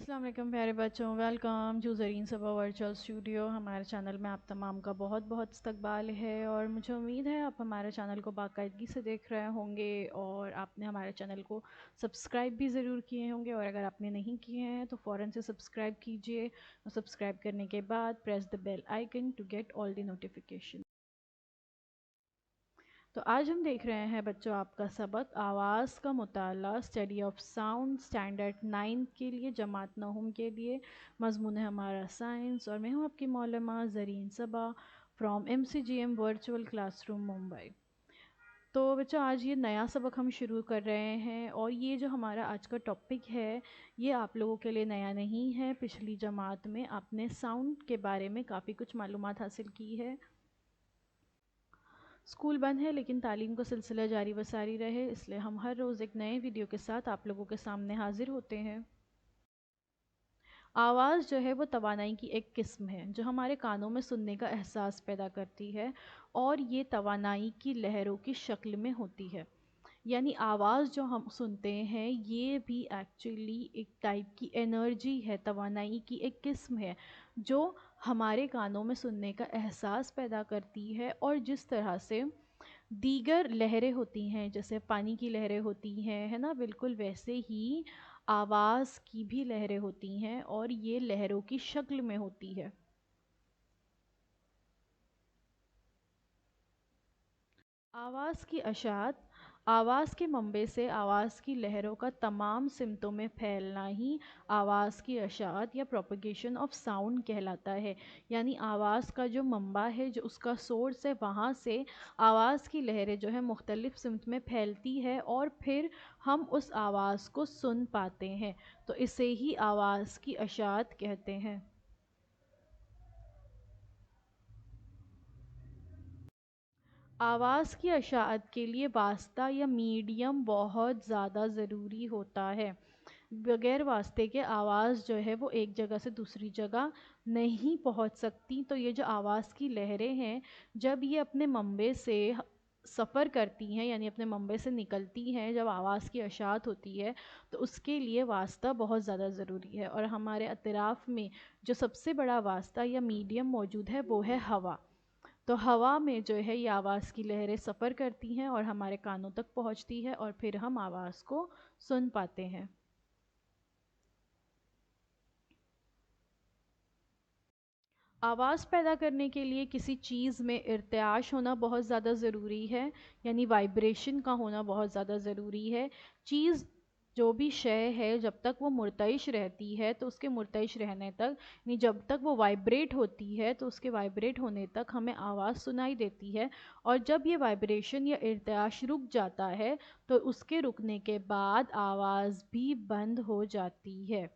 السلام علیکم پیارے بچوں، ویلکم جو زرین صبا ورچوئل اسٹوڈیو۔ ہمارے چینل میں آپ تمام کا بہت بہت استقبال ہے اور مجھے امید ہے آپ ہمارے چینل کو باقاعدگی سے دیکھ رہے ہوں گے اور آپ نے ہمارے چینل کو سبسکرائب بھی ضرور کیے ہوں گے، اور اگر آپ نے نہیں کیے ہیں تو فوراً سے سبسکرائب کیجئے اور سبسکرائب کرنے کے بعد press the bell icon to get all the notification. تو آج ہم دیکھ رہے ہیں بچوں آپ کا سبق آواز کا مطالعہ، اسٹڈی آف ساؤنڈ، اسٹینڈرڈ 9 کے لیے، جماعت نہم کے لیے۔ مضمون ہے ہمارا سائنس اور میں ہوں آپ کی معلمہ Zareen Saba from MCGM virtual classroom Mumbai. تو بچوں آج یہ نیا سبق ہم شروع کر رہے ہیں اور یہ جو ہمارا آج کا ٹاپک ہے یہ آپ لوگوں کے لیے نیا نہیں ہے۔ پچھلی جماعت میں آپ نے ساؤنڈ کے بارے میں کافی کچھ معلومات حاصل کی ہے۔ اسکول بند ہے لیکن تعلیم کا سلسلہ جاری و ساری رہے، اس لیے ہم ہر روز ایک نئے ویڈیو کے ساتھ آپ لوگوں کے سامنے حاضر ہوتے ہیں۔ آواز جو ہے وہ توانائی کی ایک قسم ہے جو ہمارے کانوں میں سننے کا احساس پیدا کرتی ہے، اور یہ توانائی کی لہروں کی شکل میں ہوتی ہے۔ یعنی آواز جو ہم سنتے ہیں یہ بھی ایکچولی ایک ٹائپ کی انرجی ہے، توانائی کی ایک قسم ہے جو ہمارے کانوں میں سننے کا احساس پیدا کرتی ہے، اور جس طرح سے دیگر لہریں ہوتی ہیں جیسے پانی کی لہریں ہوتی ہیں، ہے نا، بالکل ویسے ہی آواز کی بھی لہریں ہوتی ہیں اور یہ لہروں کی شکل میں ہوتی ہے۔ آواز کی اشاعت، آواز کے منبع سے آواز کی لہروں کا تمام سمتوں میں پھیلنا ہی آواز کی اشاعت یا پروپیگیشن آف ساؤنڈ کہلاتا ہے۔ یعنی آواز کا جو منبع ہے، جو اس کا سورس ہے، وہاں سے آواز کی لہریں جو ہے مختلف سمت میں پھیلتی ہے اور پھر ہم اس آواز کو سن پاتے ہیں، تو اسے ہی آواز کی اشاعت کہتے ہیں۔ آواز کی اشاعت کے لیے واسطہ یا میڈیم بہت زیادہ ضروری ہوتا ہے۔ بغیر واسطے کے آواز جو ہے وہ ایک جگہ سے دوسری جگہ نہیں پہنچ سکتی۔ تو یہ جو آواز کی لہریں ہیں جب یہ اپنے منبع سے سفر کرتی ہیں، یعنی اپنے منبع سے نکلتی ہیں، جب آواز کی اشاعت ہوتی ہے تو اس کے لیے واسطہ بہت زیادہ ضروری ہے، اور ہمارے اطراف میں جو سب سے بڑا واسطہ یا میڈیم موجود ہے وہ ہے ہوا۔ تو ہوا میں جو ہے یہ آواز کی لہریں سفر کرتی ہیں اور ہمارے کانوں تک پہنچتی ہے اور پھر ہم آواز کو سن پاتے ہیں۔ آواز پیدا کرنے کے لیے کسی چیز میں ارتعاش ہونا بہت زیادہ ضروری ہے، یعنی وائبریشن کا ہونا بہت زیادہ ضروری ہے۔ چیز جو بھی شے ہے جب تک وہ مرتعش رہتی ہے تو اس کے مرتعش رہنے تک، یعنی جب تک وہ وائبریٹ ہوتی ہے تو اس کے وائبریٹ ہونے تک ہمیں آواز سنائی دیتی ہے، اور جب یہ وائبریشن یا ارتعاش رک جاتا ہے تو اس کے رکنے کے بعد آواز بھی بند ہو جاتی ہے۔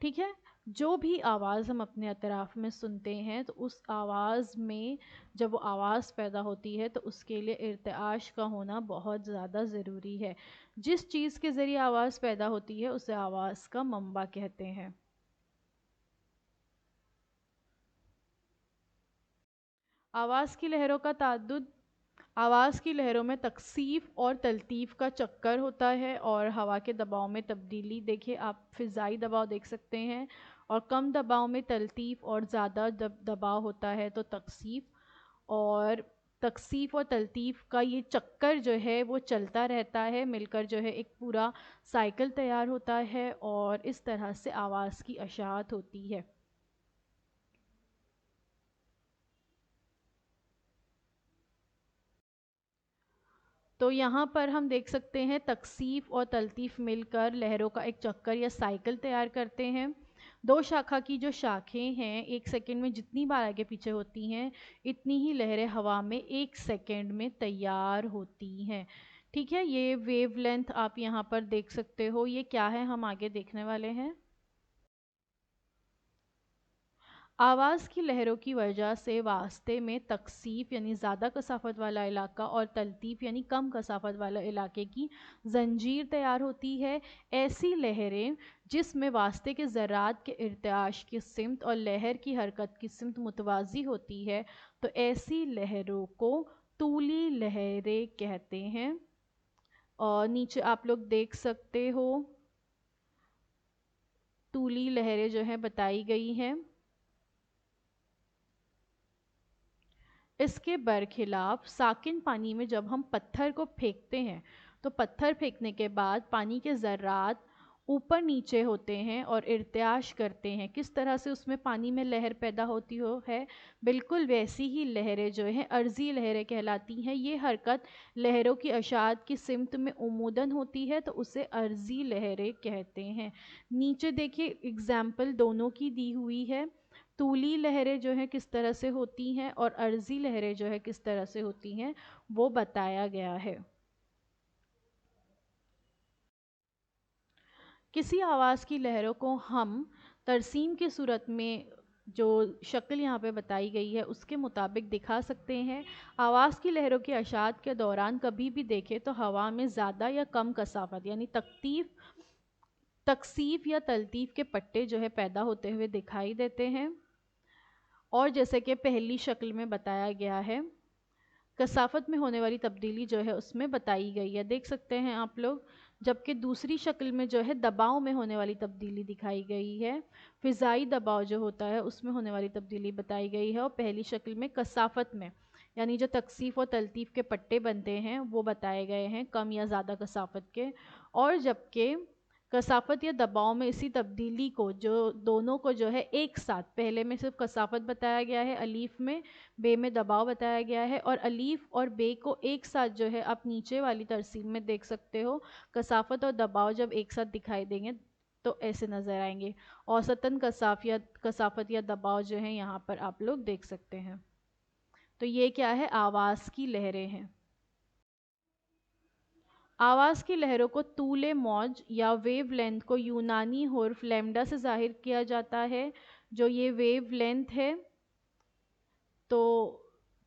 ٹھیک ہے، جو بھی آواز ہم اپنے اطراف میں سنتے ہیں تو اس آواز میں جب وہ آواز پیدا ہوتی ہے تو اس کے لیے ارتعاش کا ہونا بہت زیادہ ضروری ہے۔ جس چیز کے ذریعے آواز پیدا ہوتی ہے اسے آواز کا منبع کہتے ہیں۔ آواز کی لہروں کا تعدد، آواز کی لہروں میں تکثیف اور تلطیف کا چکر ہوتا ہے، اور ہوا کے دباؤ میں تبدیلی دیکھیں آپ فضائی دباؤ دیکھ سکتے ہیں، اور کم دباؤ میں تلطیف اور زیادہ دباؤ ہوتا ہے تو تکثیف، اور تکثیف اور تلطیف کا یہ چکر جو ہے وہ چلتا رہتا ہے، مل کر جو ہے ایک پورا سائیکل تیار ہوتا ہے اور اس طرح سے آواز کی اشاعت ہوتی ہے۔ تو یہاں پر ہم دیکھ سکتے ہیں تکثیف اور تلطیف مل کر لہروں کا ایک چکر یا سائیکل تیار کرتے ہیں۔ دو شاخہ کی جو شاخیں ہیں ایک سیکنڈ میں جتنی بار آگے پیچھے ہوتی ہیں اتنی ہی لہریں ہوا میں ایک سیکنڈ میں تیار ہوتی ہیں۔ ٹھیک ہے، یہ ویو لینتھ آپ یہاں پر دیکھ سکتے ہو، یہ کیا ہے ہم آگے دیکھنے والے ہیں۔ آواز کی لہروں کی وجہ سے واسطے میں تکثیف یعنی زیادہ کثافت والا علاقہ اور تلطیف یعنی کم کثافت والا علاقے کی زنجیر تیار ہوتی ہے۔ ایسی لہریں جس میں واسطے کے ذرات کے ارتعاش کی سمت اور لہر کی حرکت کی سمت متوازی ہوتی ہے تو ایسی لہروں کو طولی لہریں کہتے ہیں۔ اور نیچے آپ لوگ دیکھ سکتے ہو طولی لہریں جو ہیں بتائی گئی ہیں۔ اس کے برخلاف ساکن پانی میں جب ہم پتھر کو پھینکتے ہیں تو پتھر پھینکنے کے بعد پانی کے ذرات اوپر نیچے ہوتے ہیں اور ارتعاش کرتے ہیں۔ کس طرح سے اس میں پانی میں لہر پیدا ہوتی ہے، بالکل ویسی ہی لہریں جو ہیں عرضی لہریں کہلاتی ہیں۔ یہ حرکت لہروں کی اشاعت کی سمت میں عموداً ہوتی ہے تو اسے عرضی لہریں کہتے ہیں۔ نیچے دیکھیے اگزامپل دونوں کی دی ہوئی ہے، طولی لہریں جو ہیں کس طرح سے ہوتی ہیں اور عرضی لہریں جو ہے کس طرح سے ہوتی ہیں وہ بتایا گیا ہے۔ کسی آواز کی لہروں کو ہم ترسیم کی صورت میں جو شکل یہاں پہ بتائی گئی ہے اس کے مطابق دکھا سکتے ہیں۔ آواز کی لہروں کی اشاعت کے دوران کبھی بھی دیکھیں تو ہوا میں زیادہ یا کم کثافت یعنی تکثیف یا تلطیف کے پٹے جو ہے پیدا ہوتے ہوئے دکھائی دیتے ہیں، اور جیسے کہ پہلی شکل میں بتایا گیا ہے کثافت میں ہونے والی تبدیلی جو ہے اس میں بتائی گئی ہے، دیکھ سکتے ہیں آپ لوگ۔ جبکہ دوسری شکل میں جو ہے دباؤ میں ہونے والی تبدیلی دکھائی گئی ہے، فضائی دباؤ جو ہوتا ہے اس میں ہونے والی تبدیلی بتائی گئی ہے، اور پہلی شکل میں کثافت میں یعنی جو تکثیف و تلطیف کے پٹے بنتے ہیں وہ بتائے گئے ہیں کم یا زیادہ کثافت کے۔ اور جبکہ کثافت یا دباؤ میں اسی تبدیلی کو جو دونوں کو جو ہے ایک ساتھ، پہلے میں صرف کثافت بتایا گیا ہے الف میں، بے میں دباؤ بتایا گیا ہے، اور الف اور بے کو ایک ساتھ جو ہے آپ نیچے والی ترسیم میں دیکھ سکتے ہو، کثافت اور دباؤ جب ایک ساتھ دکھائی دیں گے تو ایسے نظر آئیں گے۔ اوسطاً کثافت یا دباؤ جو ہے یہاں پر آپ لوگ دیکھ سکتے ہیں۔ تو یہ کیا ہے؟ آواز کی لہریں ہیں۔ آواز کی لہروں کو طول موج یا ویو لینتھ کو یونانی حرف لیمڈا سے ظاہر کیا جاتا ہے۔ جو یہ ویو لینتھ ہے تو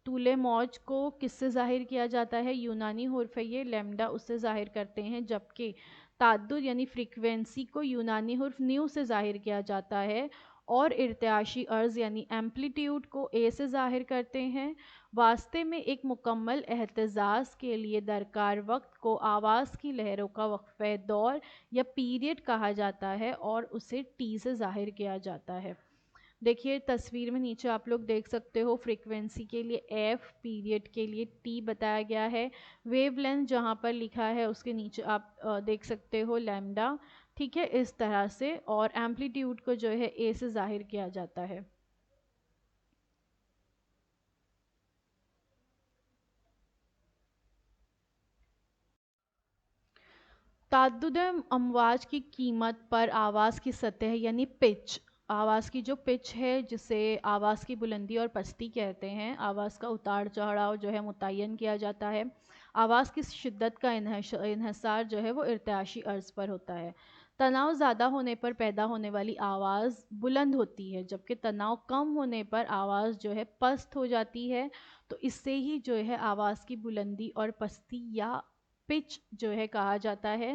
طول موج کو کس سے ظاہر کیا جاتا ہے؟ یونانی حرف ہے یہ لیمڈا، اس سے ظاہر کرتے ہیں، جبکہ تعدد یعنی فریکوینسی کو یونانی حرف نیو سے ظاہر کیا جاتا ہے، اور ارتعاشی عرض یعنی ایمپلیٹیوڈ کو اے سے ظاہر کرتے ہیں۔ واسطے میں ایک مکمل اہتزاز کے لیے درکار وقت کو آواز کی لہروں کا وقفہ دور یا پیریڈ کہا جاتا ہے اور اسے ٹی سے ظاہر کیا جاتا ہے۔ دیکھیے تصویر میں نیچے آپ لوگ دیکھ سکتے ہو فریکوینسی کے لیے ایف، پیریڈ کے لیے ٹی بتایا گیا ہے۔ ویو لینتھ جہاں پر لکھا ہے اس کے نیچے آپ دیکھ سکتے ہو لیمڈا، ٹھیک ہے، اس طرح سے، اور ایمپلیٹیوڈ کو جو ہے اے سے ظاہر کیا جاتا ہے۔ تعدد امواج کی قیمت پر آواز کی سطح یعنی پچ، آواز کی جو پچ ہے جسے آواز کی بلندی اور پستی کہتے ہیں، آواز کا اتار چڑھاؤ جو ہے متعین کیا جاتا ہے۔ آواز کی شدت کا انحصار جو ہے وہ ارتعاشی عرض پر ہوتا ہے۔ تناؤ زیادہ ہونے پر پیدا ہونے والی آواز بلند ہوتی ہے، جبکہ تناؤ کم ہونے پر آواز جو ہے پست ہو جاتی ہے، تو اس سے ہی جو ہے آواز کی بلندی اور پستی یا پچ جو ہے کہا جاتا ہے۔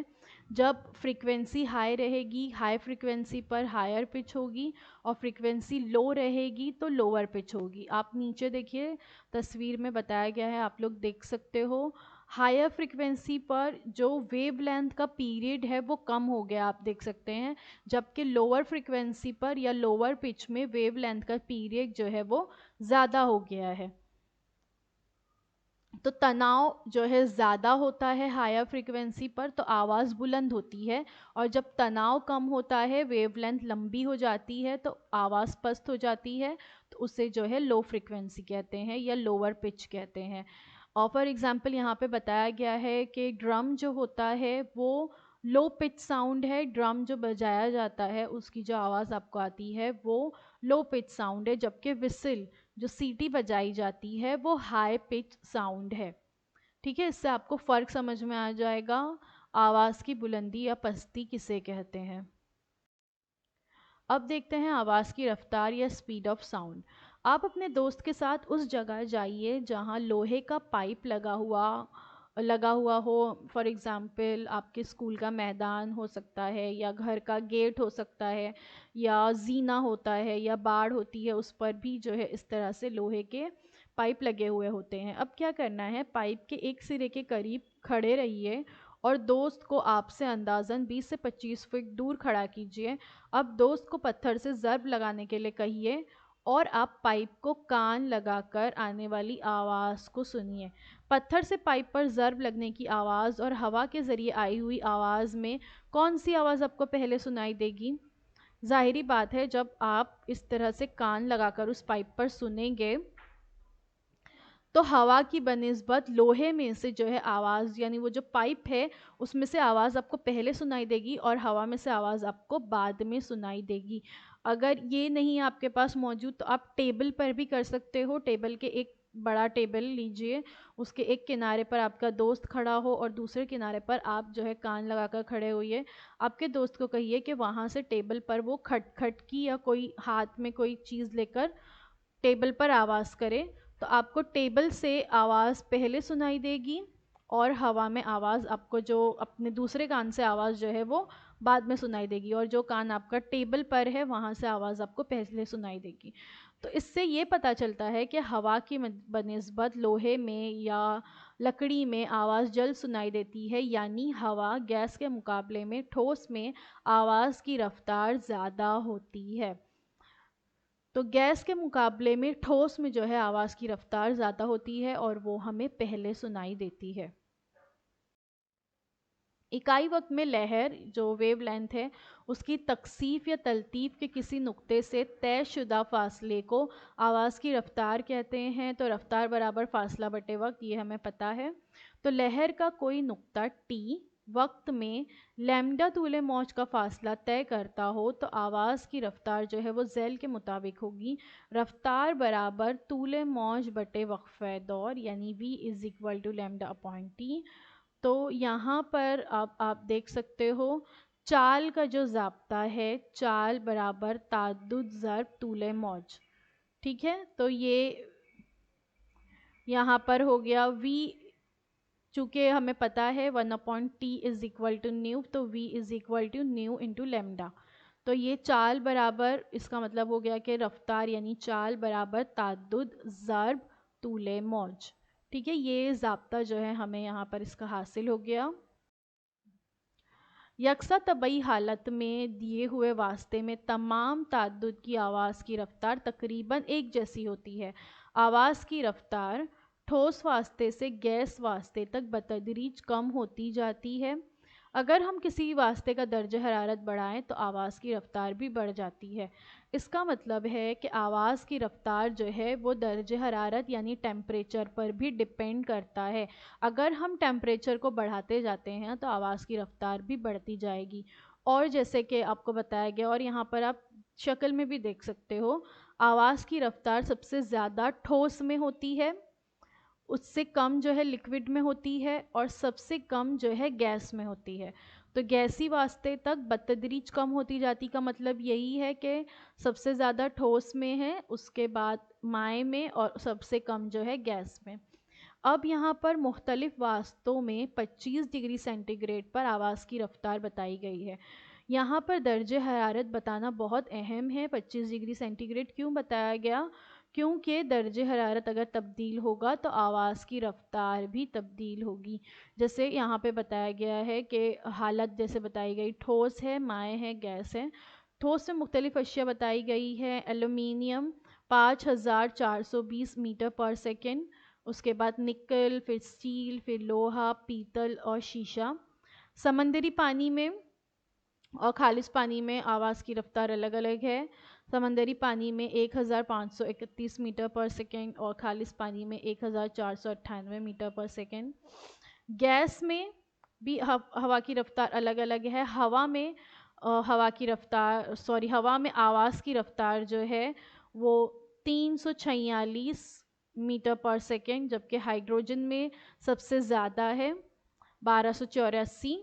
جب فریکوینسی ہائی رہے گی، ہائی فریکوینسی پر ہائر پچ ہوگی، اور فریکوینسی لو رہے گی تو لوور پچ ہوگی۔ آپ نیچے دیکھیے تصویر میں بتایا گیا ہے، آپ لوگ دیکھ سکتے ہو، ہائر فریکوینسی پر جو ویو لینتھ کا پیریڈ ہے وہ کم ہو گیا، آپ دیکھ سکتے ہیں، جبکہ لوور فریکوینسی پر یا لوور پچ میں ویو لینتھ کا پیریڈ جو ہے وہ زیادہ ہو گیا ہے۔ تو تناؤ جو ہے زیادہ ہوتا ہے ہائر فریکوینسی پر تو آواز بلند ہوتی ہے، اور جب تناؤ کم ہوتا ہے، ویو لینتھ لمبی ہو جاتی ہے تو آواز پست ہو جاتی ہے، تو اسے جو ہے لو فریکوینسی کہتے ہیں یا لوور پچ کہتے ہیں۔ اور فار ایگزامپل یہاں پہ بتایا گیا ہے کہ ڈرم جو ہوتا ہے وہ لو پچ ساؤنڈ ہے، ڈرم جو بجایا جاتا ہے اس کی جو آواز آپ کو آتی ہے وہ لو پچ ساؤنڈ ہے، جبکہ وسل جو سیٹی بجائی جاتی ہے وہ ہائی پچ ساؤنڈ ہے، ٹھیک ہے۔ اس سے آپ کو فرق سمجھ میں آ جائے گا آواز کی بلندی یا پستی کسے کہتے ہیں۔ اب دیکھتے ہیں آواز کی رفتار یا سپیڈ آف ساؤنڈ۔ آپ اپنے دوست کے ساتھ اس جگہ جائیے جہاں لوہے کا پائپ لگا ہوا ہو، فار ایگزامپل آپ کے اسکول کا میدان ہو سکتا ہے، یا گھر کا گیٹ ہو سکتا ہے، یا زینہ ہوتا ہے، یا باڑ ہوتی ہے، اس پر بھی جو ہے اس طرح سے لوہے کے پائپ لگے ہوئے ہوتے ہیں۔ اب کیا کرنا ہے، پائپ کے ایک سرے کے قریب کھڑے رہیے اور دوست کو آپ سے اندازاً 20 سے 25 فٹ دور کھڑا کیجیے۔ اب دوست کو پتھر سے ضرب لگانے کے لیے کہیے اور آپ پائپ کو کان لگا کر آنے والی آواز کو سنیے۔ پتھر سے پائپ پر ضرب لگنے کی آواز اور ہوا کے ذریعے آئی ہوئی آواز میں کون سی آواز آپ کو پہلے سنائی دے گی؟ ظاہری بات ہے جب آپ اس طرح سے کان لگا کر اس پائپ پر سنیں گے تو ہوا کی بنسبت لوہے میں سے جو ہے آواز، یعنی وہ جو پائپ ہے اس میں سے آواز آپ کو پہلے سنائی دے گی اور ہوا میں سے آواز آپ کو بعد میں سنائی دے گی۔ اگر یہ نہیں آپ کے پاس موجود تو آپ ٹیبل پر بھی کر سکتے ہو۔ ٹیبل کے ایک بڑا ٹیبل لیجئے، اس کے ایک کنارے پر آپ کا دوست کھڑا ہو اور دوسرے کنارے پر آپ جو ہے کان لگا کر کھڑے ہوئے۔ آپ کے دوست کو کہیے کہ وہاں سے ٹیبل پر وہ کھٹ کھٹ کی یا کوئی ہاتھ میں کوئی چیز لے کر ٹیبل پر آواز کرے، تو آپ کو ٹیبل سے آواز پہلے سنائی دے گی اور ہوا میں آواز آپ کو جو اپنے دوسرے کان سے آواز جو ہے وہ بعد میں سنائی دے گی، اور جو کان آپ کا ٹیبل پر ہے وہاں سے آواز آپ کو پہلے سنائی دے گی۔ تو اس سے یہ پتہ چلتا ہے کہ ہوا کی بنسبت لوہے میں یا لکڑی میں آواز جلد سنائی دیتی ہے، یعنی ہوا گیس کے مقابلے میں ٹھوس میں آواز کی رفتار زیادہ ہوتی ہے۔ تو گیس کے مقابلے میں ٹھوس میں جو ہے آواز کی رفتار زیادہ ہوتی ہے اور وہ ہمیں پہلے سنائی دیتی ہے۔ اکائی وقت میں لہر جو ویو لینتھ ہے اس کی تکثیف یا تلطیف کے کسی نقطے سے طے شدہ فاصلے کو آواز کی رفتار کہتے ہیں۔ تو رفتار برابر فاصلہ بٹے وقت، یہ ہمیں پتہ ہے۔ تو لہر کا کوئی نقطہ ٹی وقت میں لیمڈا طول موج کا فاصلہ طے کرتا ہو تو آواز کی رفتار جو ہے وہ ذیل کے مطابق ہوگی، رفتار برابر طول موج بٹے وقفہ دور، یعنی v = λ/t۔ تو یہاں پر آپ دیکھ سکتے ہو چال کا جو ضابطہ ہے، چال برابر تعدد ضرب طول موج، ٹھیک ہے؟ تو یہ یہاں پر ہو گیا v، چونکہ ہمیں پتا ہے 1/t = نیو، تو v = نیو انٹو لیمڈا۔ تو یہ چال برابر، اس کا مطلب ہو گیا کہ رفتار یعنی چال برابر تعدد ضرب طول موج، ٹھیک ہے؟ یہ ضابطہ جو ہے ہمیں یہاں پر اس کا حاصل ہو گیا۔ یکساں طبعی حالت میں دیے ہوئے واسطے میں تمام تعدد کی آواز کی رفتار تقریباً ایک جیسی ہوتی ہے۔ آواز کی رفتار ٹھوس واسطے سے گیس واسطے تک بتدریج کم ہوتی جاتی ہے۔ اگر ہم کسی واسطے کا درجہ حرارت بڑھائیں تو آواز کی رفتار بھی بڑھ جاتی ہے۔ اس کا مطلب ہے کہ آواز کی رفتار جو ہے وہ درجہ حرارت یعنی ٹیمپریچر پر بھی ڈیپینڈ کرتا ہے۔ اگر ہم ٹیمپریچر کو بڑھاتے جاتے ہیں تو آواز کی رفتار بھی بڑھتی جائے گی، اور جیسے کہ آپ کو بتایا گیا اور یہاں پر آپ شکل میں بھی دیکھ سکتے ہو، آواز کی رفتار سب سے زیادہ ٹھوس میں ہوتی ہے، اس سے کم جو ہے لکوڈ میں ہوتی ہے، اور سب سے کم جو ہے گیس میں ہوتی ہے۔ تو گیسی واسطے تک بتدریج کم ہوتی جاتی کا مطلب یہی ہے کہ سب سے زیادہ ٹھوس میں ہے، اس کے بعد مائع میں، اور سب سے کم جو ہے گیس میں۔ اب یہاں پر مختلف واسطوں میں 25 ڈگری سینٹی گریڈ پر آواز کی رفتار بتائی گئی ہے۔ یہاں پر درجہ حرارت بتانا بہت اہم ہے۔ 25 ڈگری سینٹی گریڈ کیوں بتایا گیا؟ کیونکہ درجہ حرارت اگر تبدیل ہوگا تو آواز کی رفتار بھی تبدیل ہوگی۔ جیسے یہاں پہ بتایا گیا ہے کہ حالت جیسے بتائی گئی، ٹھوس ہے، مائع ہے، گیس ہے۔ ٹھوس میں مختلف اشیاء بتائی گئی ہے، ایلومینیم 5420 میٹر پر سیکنڈ، اس کے بعد نکل، پھر سٹیل، پھر لوہا، پیتل اور شیشہ۔ سمندری پانی میں اور خالص پانی میں آواز کی رفتار الگ الگ ہے۔ سمندری پانی میں 1531 میٹر پر سیکنڈ اور خالص پانی میں 1498 میٹر پر سیکنڈ۔ گیس میں بھی ہوا کی رفتار الگ الگ ہے۔ ہوا میں ہوا میں آواز کی رفتار جو ہے وہ 346 میٹر پر سیکنڈ، جبکہ ہائیڈروجن میں سب سے زیادہ ہے 1284،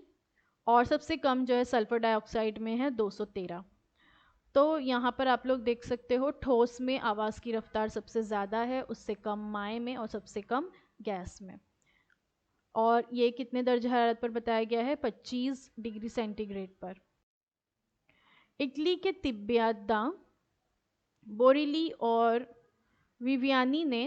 اور سب سے کم جو ہے سلفر ڈائی آکسائڈ میں ہے 213۔ تو یہاں پر آپ لوگ دیکھ سکتے ہو ٹھوس میں آواز کی رفتار سب سے زیادہ ہے، اس سے کم مائع میں، اور سب سے کم گیس میں۔ اور یہ کتنے درجہ حرارت پر بتایا گیا ہے؟ 25 ڈگری سینٹی گریڈ پر۔ اٹلی کے طبیعیات داں بوریلی اور ویویانی نے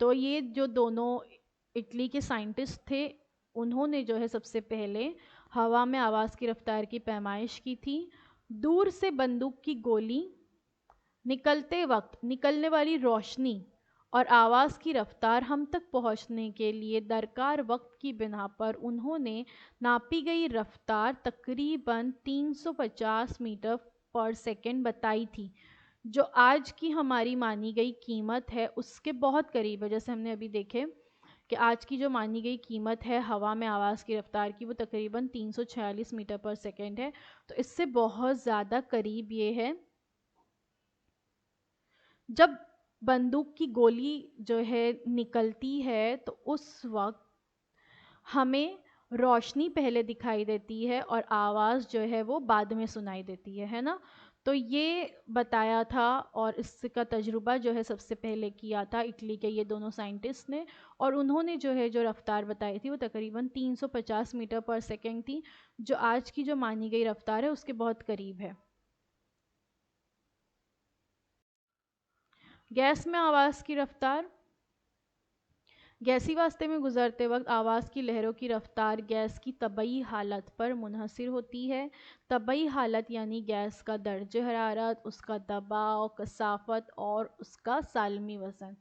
تو یہ جو دونوں اٹلی کے سائنٹسٹ تھے انہوں نے جو ہے سب سے پہلے ہوا میں آواز کی رفتار کی پیمائش کی تھی. دور سے بندوق کی گولی نکلتے وقت نکلنے والی روشنی اور آواز کی رفتار ہم تک پہنچنے کے لیے درکار وقت کی بنا پر انہوں نے ناپی گئی رفتار تقریباً 350 میٹر پر سیکنڈ بتائی تھی، جو آج کی ہماری مانی گئی قیمت ہے اس کے بہت قریب ہے. جیسے ہم نے ابھی دیکھے کہ آج کی جو مانی گئی قیمت ہے ہوا میں آواز کی رفتار کی وہ تقریباً 346 میٹر پر سیکنڈ ہے، تو اس سے بہت زیادہ قریب یہ ہے. جب بندوق کی گولی جو ہے نکلتی ہے تو اس وقت ہمیں روشنی پہلے دکھائی دیتی ہے اور آواز جو ہے وہ بعد میں سنائی دیتی ہے نا. تو یہ بتایا تھا اور اس کا تجربہ جو ہے سب سے پہلے کیا تھا اٹلی کے یہ دونوں سائنٹسٹ نے، اور انہوں نے جو ہے جو رفتار بتائی تھی وہ تقریباً 350 میٹر پر سیکنڈ تھی، جو آج کی جو مانی گئی رفتار ہے اس کے بہت قریب ہے. گیس میں آواز کی رفتار. گیسی واسطے میں گزرتے وقت آواز کی لہروں کی رفتار گیس کی طبعی حالت پر منحصر ہوتی ہے. طبعی حالت یعنی گیس کا درجہ حرارت، اس کا دباؤ، کثافت اور اس کا سالمی وزن.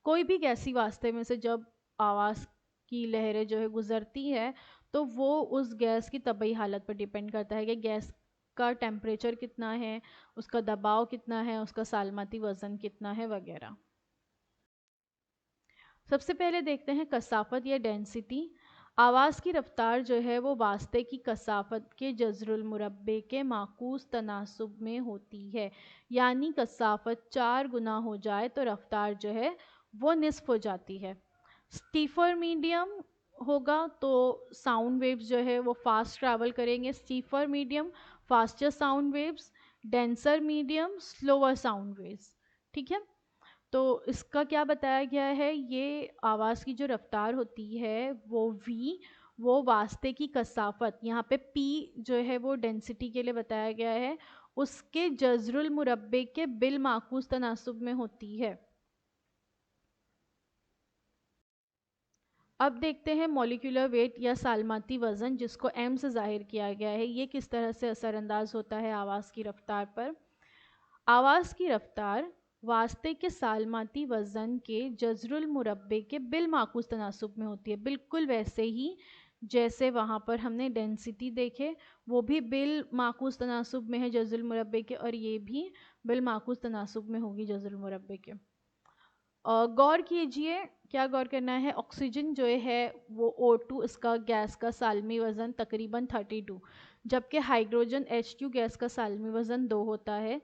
کوئی بھی گیسی واسطے میں سے جب آواز کی لہریں جو ہے گزرتی ہے تو وہ اس گیس کی طبعی حالت پر ڈیپینڈ کرتا ہے کہ گیس کا ٹیمپریچر کتنا ہے، اس کا دباؤ کتنا ہے، اس کا سالماتی وزن کتنا ہے وغیرہ. سب سے پہلے دیکھتے ہیں کثافت یا ڈینسٹی. آواز کی رفتار جو ہے وہ واسطے کی کثافت کے جذر المربع کے معکوس تناسب میں ہوتی ہے. یعنی کثافت 4 گنا ہو جائے تو رفتار جو ہے وہ نصف ہو جاتی ہے. اسٹیفر میڈیم ہوگا تو ساؤنڈ ویوز جو ہے وہ فاسٹ ٹریول کریں گے. Stiffer medium faster sound waves, denser medium slower sound waves. ٹھیک ہے، تو اس کا کیا بتایا گیا ہے، یہ آواز کی جو رفتار ہوتی ہے وہ وی، وہ واسطے کی کثافت، یہاں پہ پی جو ہے وہ ڈینسٹی کے لیے بتایا گیا ہے، اس کے جذر المربع کے بالمعکوس تناسب میں ہوتی ہے. اب دیکھتے ہیں مولیکولر ویٹ یا سالماتی وزن، جس کو ایم سے ظاہر کیا گیا ہے، یہ کس طرح سے اثر انداز ہوتا ہے آواز کی رفتار پر. آواز کی رفتار واسطے کے سالماتی وزن کے جذر المربع کے بالمعکوس تناسب میں ہوتی ہے. بالکل ویسے ہی جیسے وہاں پر ہم نے ڈینسٹی دیکھے وہ بھی بالمعکوس تناسب میں ہے جذر المربع کے، اور یہ بھی بالمعکوس تناسب میں ہوگی جذر المربع کے. غور کیجئے، کیا غور کرنا ہے، آکسیجن جو ہے وہ O2 اس کا گیس کا سالمی وزن تقریباً 32، جبکہ ہائیڈروجن H2 گیس کا سالمی وزن 2 ہوتا ہے.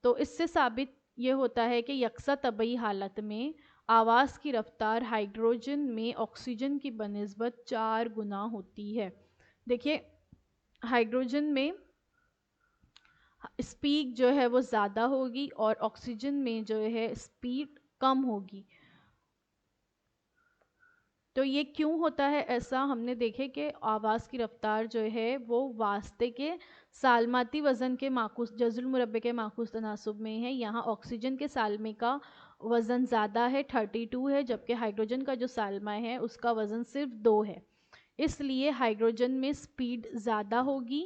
تو اس سے ثابت یہ ہوتا ہے کہ یکساں طبعی حالت میں آواز کی رفتار ہائیڈروجن میں آکسیجن کی بنسبت 4 گنا ہوتی ہے. دیکھیے ہائیڈروجن میں اسپیڈ جو ہے وہ زیادہ ہوگی اور آکسیجن میں جو ہے اسپیڈ کم ہوگی. تو یہ کیوں ہوتا ہے ایسا، ہم نے دیکھے کہ آواز کی رفتار جو ہے وہ واسطے کے سالماتی وزن کے معکوس جذر المربع کے معکوس تناسب میں ہے. یہاں آکسیجن کے سالمے کا وزن زیادہ ہے 32 ہے، جبکہ ہائیڈروجن کا جو سالمہ ہے اس کا وزن صرف 2 ہے. اس لیے ہائیڈروجن میں سپیڈ زیادہ ہوگی،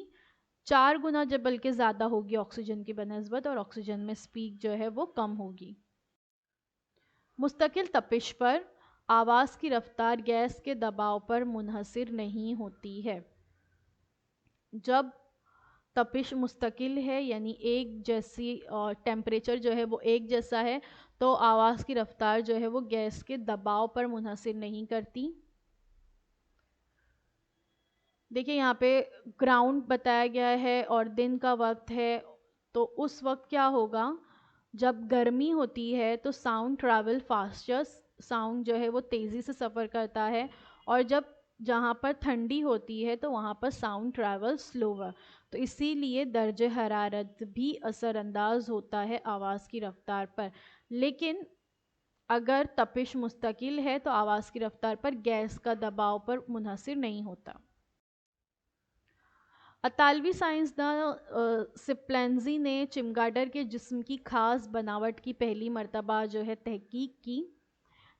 4 گنا جب بلکہ زیادہ ہوگی آکسیجن کی بنسبت، اور آکسیجن میں سپیڈ جو ہے وہ کم ہوگی. مستقل تپش پر آواز کی رفتار گیس کے دباؤ پر منحصر نہیں ہوتی ہے. جب تپش مستقل ہے یعنی ایک جیسی ٹیمپریچر جو ہے وہ ایک جیسا ہے تو آواز کی رفتار جو ہے وہ گیس کے دباؤ پر منحصر نہیں کرتی. دیکھیں یہاں پہ گراؤنڈ بتایا گیا ہے اور دن کا وقت ہے، تو اس وقت کیا ہوگا، جب گرمی ہوتی ہے تو ساؤنڈ ٹریول فاسٹر، ساؤنڈ جو ہے وہ تیزی سے سفر کرتا ہے، اور جب جہاں پر ٹھنڈی ہوتی ہے تو وہاں پر ساؤنڈ ٹریول سلوور. تو اسی لیے درجہ حرارت بھی اثر انداز ہوتا ہے آواز کی رفتار پر. لیکن اگر تپش مستقل ہے تو آواز کی رفتار پر گیس کا دباؤ پر منحصر نہیں ہوتا. اطالوی سائنسداں سپلینزی نے چمگاڈر کے جسم کی خاص بناوٹ کی پہلی مرتبہ جو ہے تحقیق کی۔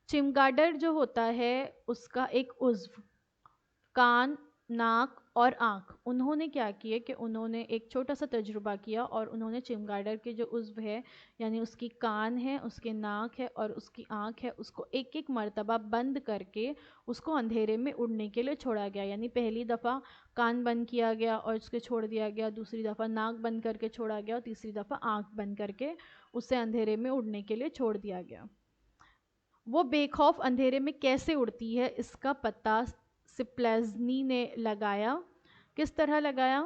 چمگاڈر جو ہوتا ہے اس کا ایک عضو، کان، ناک اور آنکھ، انہوں نے کیا کیا کہ انہوں نے ایک چھوٹا سا تجربہ کیا اور انہوں نے چمگاڈر کے جو عضو ہے، یعنی اس کی کان ہے، اس کے ناک ہے اور اس کی آنکھ ہے، اس کو ایک ایک مرتبہ بند کر کے اس کو اندھیرے میں اڑنے کے لیے چھوڑا گیا۔ یعنی پہلی دفعہ کان بند کیا گیا اور اس کے چھوڑ دیا گیا، دوسری دفعہ ناک بند کر کے چھوڑا گیا اور تیسری دفعہ آنکھ بند کر کے اسے اندھیرے میں اڑنے کے لیے چھوڑ دیا گیا۔ وہ بے خوف اندھیرے میں کیسے اڑتی ہے اس کا پتہ سپلینزی نے لگایا۔ کس طرح لگایا؟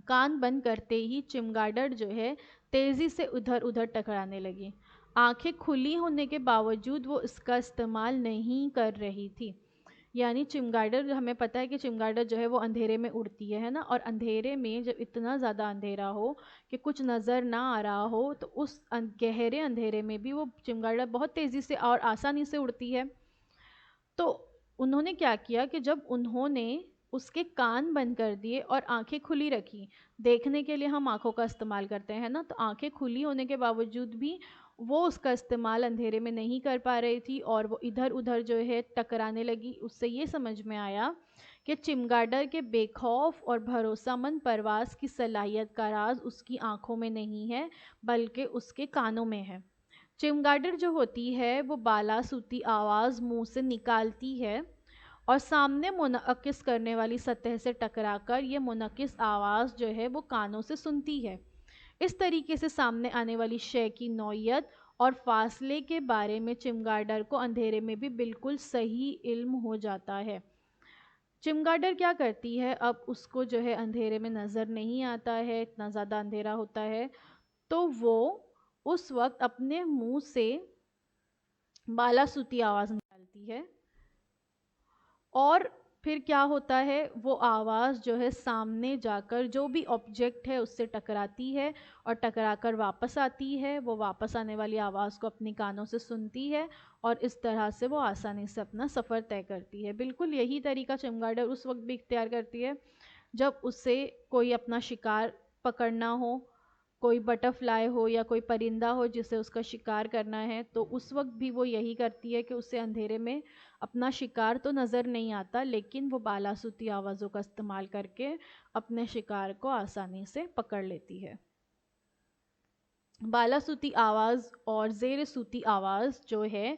کان بند کرتے ہی چمگاڈر جو ہے تیزی سے ادھر ادھر ٹکرانے لگی۔ آنکھیں کھلی ہونے کے باوجود وہ اس کا استعمال نہیں کر رہی تھی۔ یعنی چمگاڈر، ہمیں پتہ ہے کہ چمگاڈر جو ہے وہ اندھیرے میں اڑتی ہے نا، اور اندھیرے میں جب اتنا زیادہ اندھیرا ہو کہ کچھ نظر نہ آ رہا ہو تو اس گہرے اندھیرے میں بھی وہ چمگاڈر بہت تیزی سے اور آسانی سے اڑتی ہے۔ تو انہوں نے کیا کیا کہ جب انہوں نے اس کے کان بند کر دیے اور آنکھیں کھلی رکھی، دیکھنے کے لیے ہم آنکھوں کا استعمال کرتے ہیں نا، تو آنکھیں کھلی ہونے کے باوجود بھی وہ اس کا استعمال اندھیرے میں نہیں کر پا رہی تھی اور وہ ادھر ادھر جو ہے ٹکرانے لگی۔ اس سے یہ سمجھ میں آیا کہ چمگاڈر کے بے خوف اور بھروسہ مند پرواز کی صلاحیت کا راز اس کی آنکھوں میں نہیں ہے بلکہ اس کے کانوں میں ہے۔ چمگاڈر جو ہوتی ہے وہ بالا صوتی آواز منہ سے نکالتی ہے اور سامنے منعکس کرنے والی سطح سے ٹکرا کر یہ منعکس آواز جو ہے وہ کانوں سے سنتی ہے۔ اس طریقے سے سامنے آنے والی شے کی نوعیت اور فاصلے کے بارے میں چمگاڈر کو اندھیرے میں بھی بالکل صحیح علم ہو جاتا ہے۔ چمگاڈر کیا کرتی ہے، اب اس کو جو ہے اندھیرے میں نظر نہیں آتا ہے، اتنا زیادہ اندھیرا ہوتا ہے، تو وہ اس وقت اپنے منہ سے بالا صوتی آواز نکالتی ہے اور پھر کیا ہوتا ہے، وہ آواز جو ہے سامنے جا کر جو بھی آبجیکٹ ہے اس سے ٹکراتی ہے اور ٹکرا کر واپس آتی ہے۔ وہ واپس آنے والی آواز کو اپنی کانوں سے سنتی ہے اور اس طرح سے وہ آسانی سے اپنا سفر طے کرتی ہے۔ بالکل یہی طریقہ چمگاڈر اس وقت بھی اختیار کرتی ہے جب اسے کوئی اپنا شکار پکڑنا ہو، کوئی بٹر فلائی ہو یا کوئی پرندہ ہو جسے اس کا شکار کرنا ہے، تو اس وقت بھی وہ یہی کرتی ہے کہ اسے اندھیرے میں اپنا شکار تو نظر نہیں آتا لیکن وہ بالا صوتی آوازوں کا استعمال کر کے اپنے شکار کو آسانی سے پکڑ لیتی ہے۔ بالا صوتی آواز اور زیر صوتی آواز جو ہے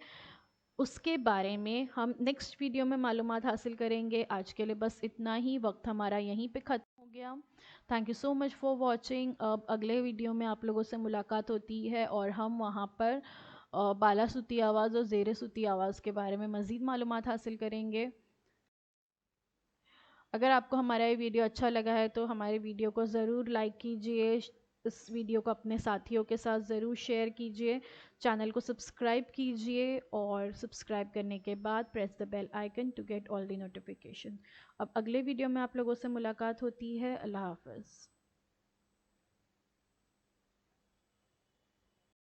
اس کے بارے میں ہم نیکسٹ ویڈیو میں معلومات حاصل کریں گے۔ آج کے لیے بس اتنا ہی، وقت ہمارا یہیں پہ ختم ہو گیا۔ Thank you so much for watching. اب اگلے ویڈیو میں آپ لوگوں سے ملاقات ہوتی ہے اور ہم وہاں پر بالا صوتی آواز اور زیر صوتی آواز کے بارے میں مزید معلومات حاصل کریں گے۔ اگر آپ کو ہمارا یہ ویڈیو اچھا لگا ہے تو ہمارے ویڈیو کو ضرور لائک کیجئے، اس ویڈیو کو اپنے ساتھیوں کے ساتھ ضرور شیئر کیجئے، چینل کو سبسکرائب کیجئے اور سبسکرائب کرنے کے بعد press the bell icon to get all the notification. اب اگلے ویڈیو میں آپ لوگوں سے ملاقات ہوتی ہے۔ اللہ حافظ۔